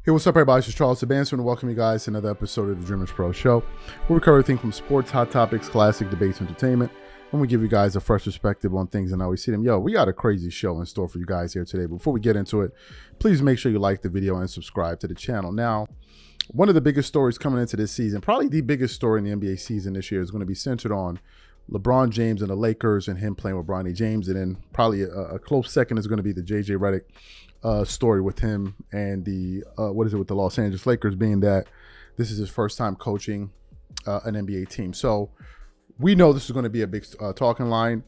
Hey, what's up, everybody? This is Charles Sebastian, and welcome you guys to another episode of the Dreamers Pro Show, where we cover everything from sports, hot topics, classic debates, entertainment, and we give you guys a fresh perspective on things and how we see them. Yo, we got a crazy show in store for you guys here today. Before we get into it, please make sure you like the video and subscribe to the channel. Now, one of the biggest stories coming into this season, probably the biggest story in the NBA season this year, is going to be centered on LeBron James and the Lakers and him playing with Bronny James. And then probably a close second is going to be the JJ Redick story with him and the with the Los Angeles Lakers, being that this is his first time coaching an NBA team. So we know this is going to be a big talking line.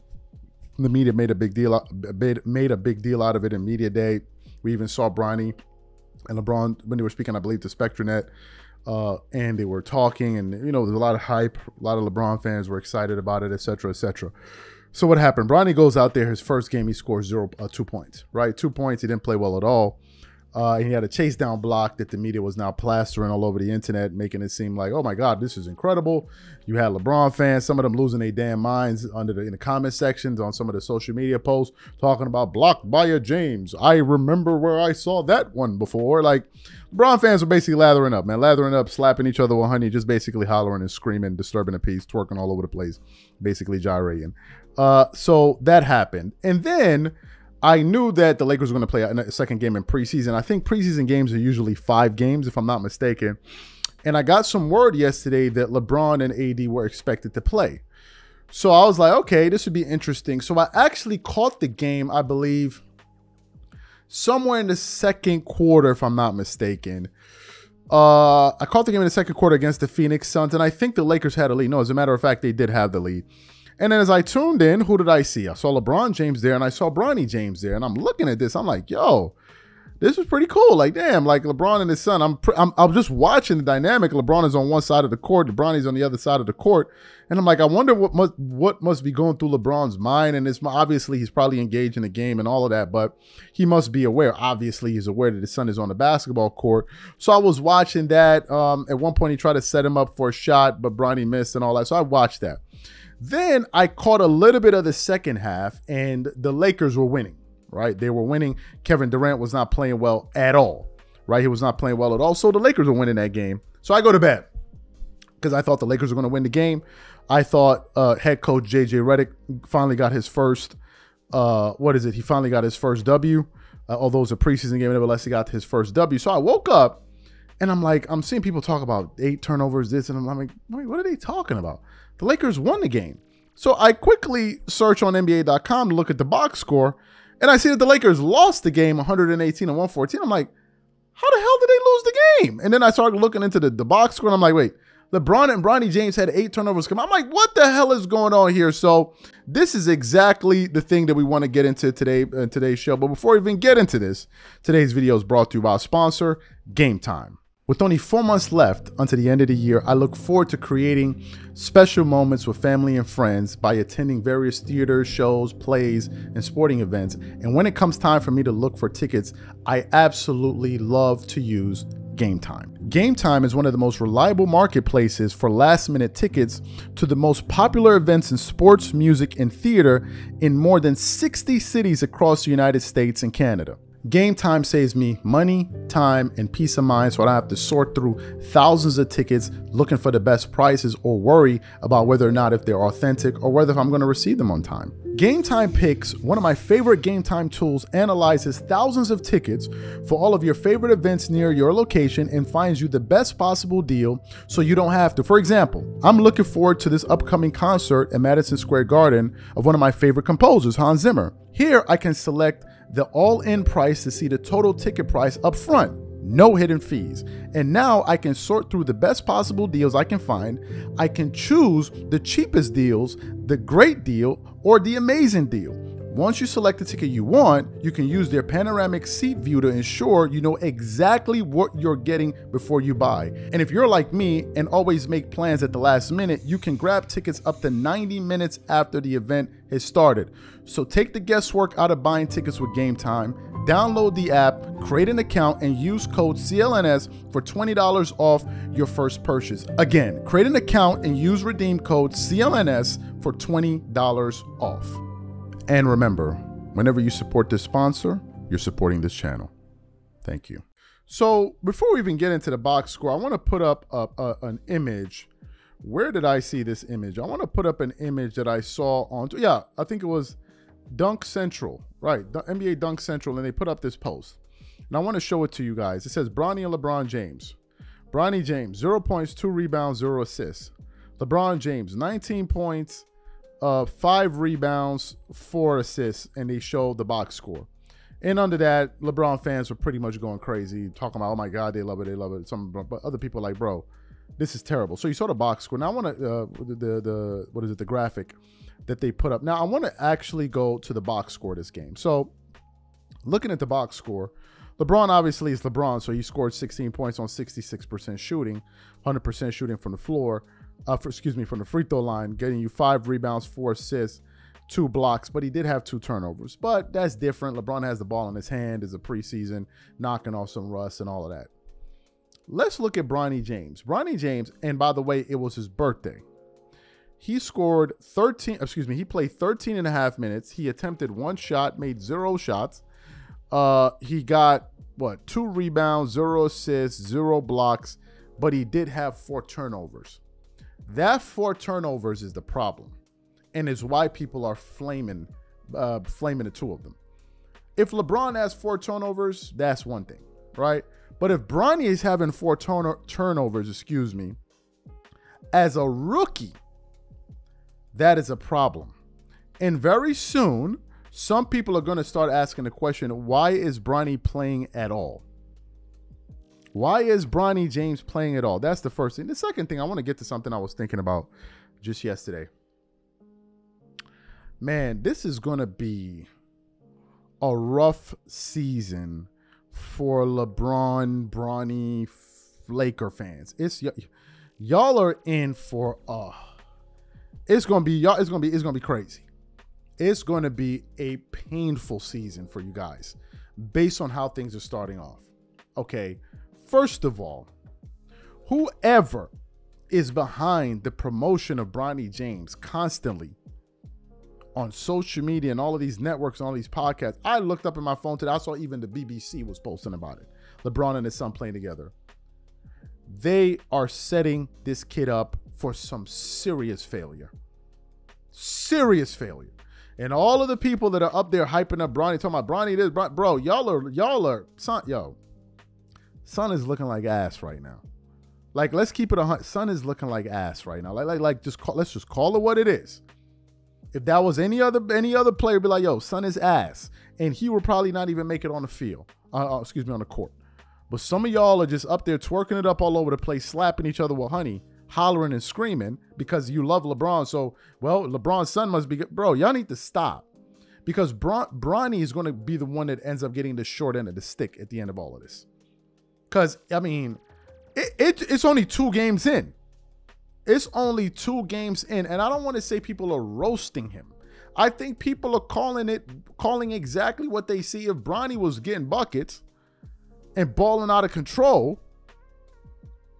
The media made a big deal out of it in media day. We even saw Bronny and LeBron when they were speaking, I believe, to SpectraNet, and they were talking, and there's a lot of hype. A lot of LeBron fans were excited about it, etc., etc. So what happened? Bronny goes out there. His first game, he scores 2 points. Right, 2 points. He didn't play well at all. He had a chase down block that the media was now plastering all over the internet, making it seem like, oh my God, this is incredible. You had LeBron fans, some of them losing their damn minds in the comment sections on some of the social media posts, talking about blocked by a James. I remember where I saw that one before. Like, LeBron fans were basically lathering up, man, slapping each other with honey, just basically hollering and screaming, disturbing the peace, twerking all over the place, basically gyrating. So that happened. And then I knew that the Lakers were going to play a second game in preseason. I think preseason games are usually 5 games, if I'm not mistaken. And I got some word yesterday that LeBron and AD were expected to play. So I was like, okay, this would be interesting. So I actually caught the game, I believe, somewhere in the second quarter, if I'm not mistaken. I caught the game in the second quarter against the Phoenix Suns, and I think the Lakers had a lead. No, as a matter of fact, they did have the lead. And then as I tuned in, who did I see? I saw LeBron James there, and I saw Bronny James there. And I'm looking at this. I'm like, yo, this is pretty cool. Like, damn, like LeBron and his son. I'm just watching the dynamic. LeBron is on one side of the court. Bronny's on the other side of the court. And I'm like, I wonder what must be going through LeBron's mind. And it's obviously he's probably engaged in the game and all of that, but he must be aware. Obviously, he's aware that his son is on the basketball court. So I was watching that. At one point, he tried to set him up for a shot, but Bronny missed and all that. So I watched that. Then I caught a little bit of the second half, and the Lakers were winning, right? They were winning. Kevin Durant was not playing well at all, right? He was not playing well at all. So the Lakers were winning that game. So I go to bed because I thought the Lakers were going to win the game. I thought head coach JJ Redick finally got his first, he finally got his first W. Although it was a preseason game, nevertheless, he got his first W. So I woke up, and I'm like, I'm seeing people talk about 8 turnovers, this, and I'm like, wait, what are they talking about? The Lakers won the game. So I quickly search on NBA.com to look at the box score, and I see that the Lakers lost the game 118-114. I'm like, how the hell did they lose the game? And then I started looking into the box score, and I'm like, wait, LeBron and Bronny James had 8 turnovers. I'm like, what the hell is going on here? So this is exactly the thing that we want to get into today in today's show. But before we even get into this, today's video is brought to you by our sponsor, Game Time. With only 4 months left until the end of the year, I look forward to creating special moments with family and friends by attending various theaters, shows, plays, and sporting events. And when it comes time for me to look for tickets, I absolutely love to use Game Time. Game Time is one of the most reliable marketplaces for last-minute tickets to the most popular events in sports, music, and theater in more than 60 cities across the United States and Canada. Game Time saves me money, time, and peace of mind, so I don't have to sort through thousands of tickets looking for the best prices or worry about whether or not if they're authentic or whether I'm going to receive them on time. Game Time Picks, one of my favorite Game Time tools, analyzes thousands of tickets for all of your favorite events near your location and finds you the best possible deal so you don't have to. For example, I'm looking forward to this upcoming concert at Madison Square Garden of one of my favorite composers, Hans Zimmer. Here I can select the all-in price to see the total ticket price up front, no hidden fees. And now I can sort through the best possible deals I can find. I can choose the cheapest deals, the great deal, or the amazing deal. Once you select the ticket you want, you can use their panoramic seat view to ensure you know exactly what you're getting before you buy. And if you're like me and always make plans at the last minute, you can grab tickets up to 90 minutes after the event has started. So take the guesswork out of buying tickets with Game Time. Download the app, create an account, and use code CLNS for $20 off your first purchase. Again, create an account and use redeem code CLNS for $20 off. And remember, whenever you support this sponsor, you're supporting this channel. Thank you. So before we even get into the box score, I want to put up an image. Where did I see this image? I want to put up an image that I saw on, yeah, I think it was Dunk Central, right? The NBA Dunk Central, and they put up this post. And I want to show it to you guys. It says Bronny and LeBron James. Bronny James, 0 points, 2 rebounds, 0 assists. LeBron James, 19 points, 5 rebounds, 4 assists, and they showed the box score. And under that, LeBron fans were pretty much going crazy, talking about, oh my God, they love it, they love it. But other people are like, bro, this is terrible. So you saw the box score. Now I want to, what is it, the graphic that they put up. Now I want to actually go to the box score of this game. So looking at the box score, LeBron obviously is LeBron. So he scored 16 points on 66% shooting, 100% shooting from the floor, from the free throw line, getting you 5 rebounds, 4 assists, 2 blocks, but he did have 2 turnovers. But that's different. LeBron has the ball in his hand as a preseason, knocking off some rust and all of that. Let's look at Bronny James. Bronny James, and by the way, it was his birthday. He scored 13, he played 13 and a half minutes. He attempted 1 shot, made 0 shots. He got, 2 rebounds, 0 assists, 0 blocks, but he did have 4 turnovers. That 4 turnovers is the problem, and is why people are flaming the 2 of them. If LeBron has 4 turnovers, that's one thing, right? But if Bronny is having 4 turnovers, as a rookie, that is a problem. And very soon, some people are going to start asking the question, why is Bronny playing at all? Why is Bronny James playing at all? That's the first thing. The second thing, I want to get to something I was thinking about just yesterday. Man, this is going to be a rough season for LeBron, Bronny, Laker fans. Y'all are in for it's going to be crazy. It's going to be a painful season for you guys based on how things are starting off. Okay. First of all, whoever is behind the promotion of Bronny James constantly on social media and all of these networks and all these podcasts, I looked up in my phone today. I saw even the BBC was posting about it. LeBron and his son playing together. They are setting this kid up for some serious failure. Serious failure. And all of the people that are up there hyping up Bronny, talking about Bronny this, bro, y'all are, son is looking like ass right now. Like, let's keep it 100. Son is looking like ass right now. Let's just call it what it is. If that was any other player, be like, yo, son is ass, and he would probably not even make it on the field. On the court. But some of y'all are just up there twerking it up all over the place, slapping each other with honey, hollering and screaming because you love LeBron. So, well, LeBron's son must be good. Bro, y'all need to stop, because Bronny is going to be the one that ends up getting the short end of the stick at the end of all of this. Because, I mean, it's only 2 games in. It's only 2 games in. And I don't want to say people are roasting him. I think people are calling exactly what they see. If Bronny was getting buckets and balling out of control,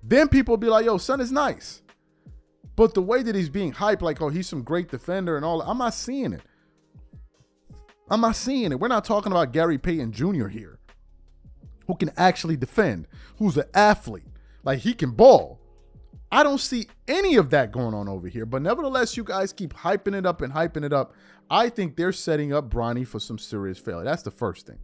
then people will be like, yo, son is nice. But the way that he's being hyped, like, oh, he's some great defender and all that, I'm not seeing it. I'm not seeing it. We're not talking about Gary Payton Jr. here, who can actually defend, who's an athlete. Like, he can ball. I don't see any of that going on over here. But nevertheless, you guys keep hyping it up and hyping it up. I think they're setting up Bronny for some serious failure. That's the first thing.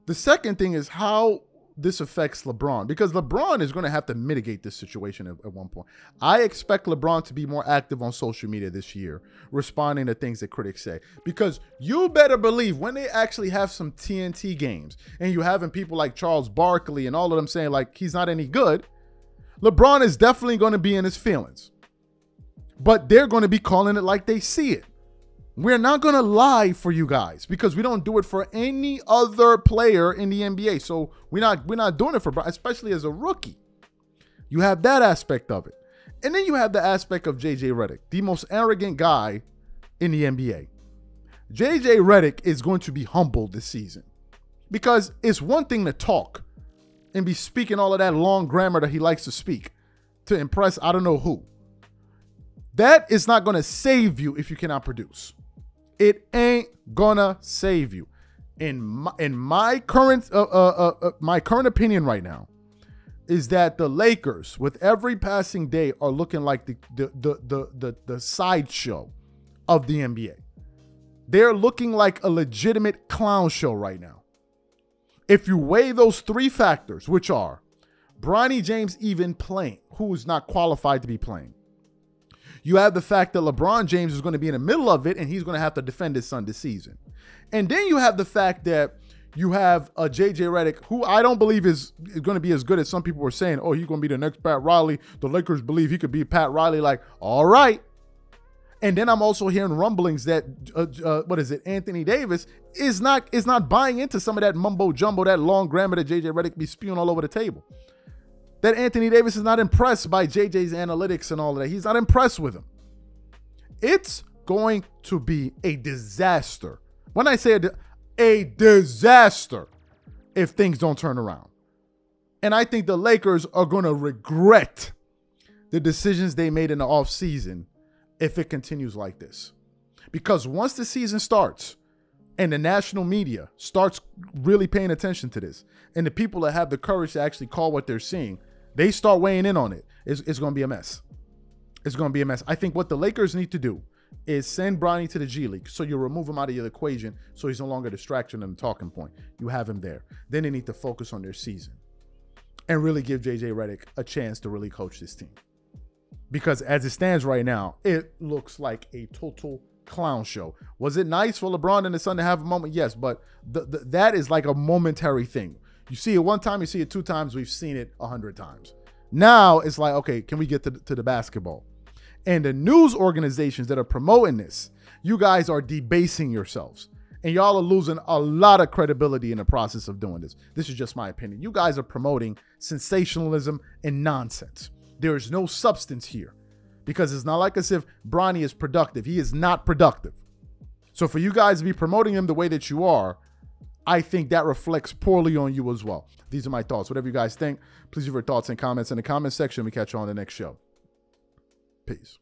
The second thing is how this affects LeBron, because LeBron is going to have to mitigate this situation at one point. I expect LeBron to be more active on social media this year, responding to things that critics say, because you better believe when they actually have some TNT games and you having people like Charles Barkley and all of them saying like he's not any good, LeBron is definitely going to be in his feelings, but they're going to be calling it like they see it. We're not going to lie for you guys, because we don't do it for any other player in the NBA. So we're not doing it for Bron, especially as a rookie. You have that aspect of it. And then you have the aspect of JJ Redick, the most arrogant guy in the NBA. JJ Redick is going to be humbled this season, because it's one thing to talk and be speaking all of that long grammar that he likes to speak to impress I don't know who. That is not going to save you if you cannot produce. It ain't gonna save you. in my current opinion right now, is that the Lakers, with every passing day, are looking like the sideshow of the NBA. They're looking like a legitimate clown show right now. If you weigh those three factors, which are Bronny James even playing, who is not qualified to be playing. You have the fact that LeBron James is going to be in the middle of it, and he's going to have to defend his son this season. And then you have the fact that you have a J.J. Redick, who I don't believe is going to be as good as some people were saying. Oh, he's going to be the next Pat Riley. The Lakers believe he could be Pat Riley. Like, all right. And then I'm also hearing rumblings that, Anthony Davis is not buying into some of that mumbo jumbo, that long grammar that J.J. Redick be spewing all over the table. That Anthony Davis is not impressed by JJ's analytics and all of that. He's not impressed with him. It's going to be a disaster. When I say a disaster if things don't turn around. And I think the Lakers are going to regret the decisions they made in the offseason if it continues like this. Because once the season starts and the national media starts really paying attention to this, and the people that have the courage to actually call what they're seeing, they start weighing in on it, it's going to be a mess. It's going to be a mess. I think what the Lakers need to do is send Bronny to the G League, so you remove him out of your equation so he's no longer a distraction and a talking point. You have him there. Then they need to focus on their season and really give J.J. Redick a chance to really coach this team. Because as it stands right now, it looks like a total clown show. Was it nice for LeBron and his son to have a moment? Yes, but that is like a momentary thing. You see it one time, you see it two times, we've seen it 100 times. Now it's like, okay, can we get to the basketball? And the news organizations that are promoting this, you guys are debasing yourselves. And y'all are losing a lot of credibility in the process of doing this. This is just my opinion. You guys are promoting sensationalism and nonsense. There is no substance here. Because it's not like as if Bronny is productive. He is not productive. So for you guys to be promoting him the way that you are, I think that reflects poorly on you as well. These are my thoughts. Whatever you guys think, please leave your thoughts and comments in the comment section. We catch you on the next show. Peace.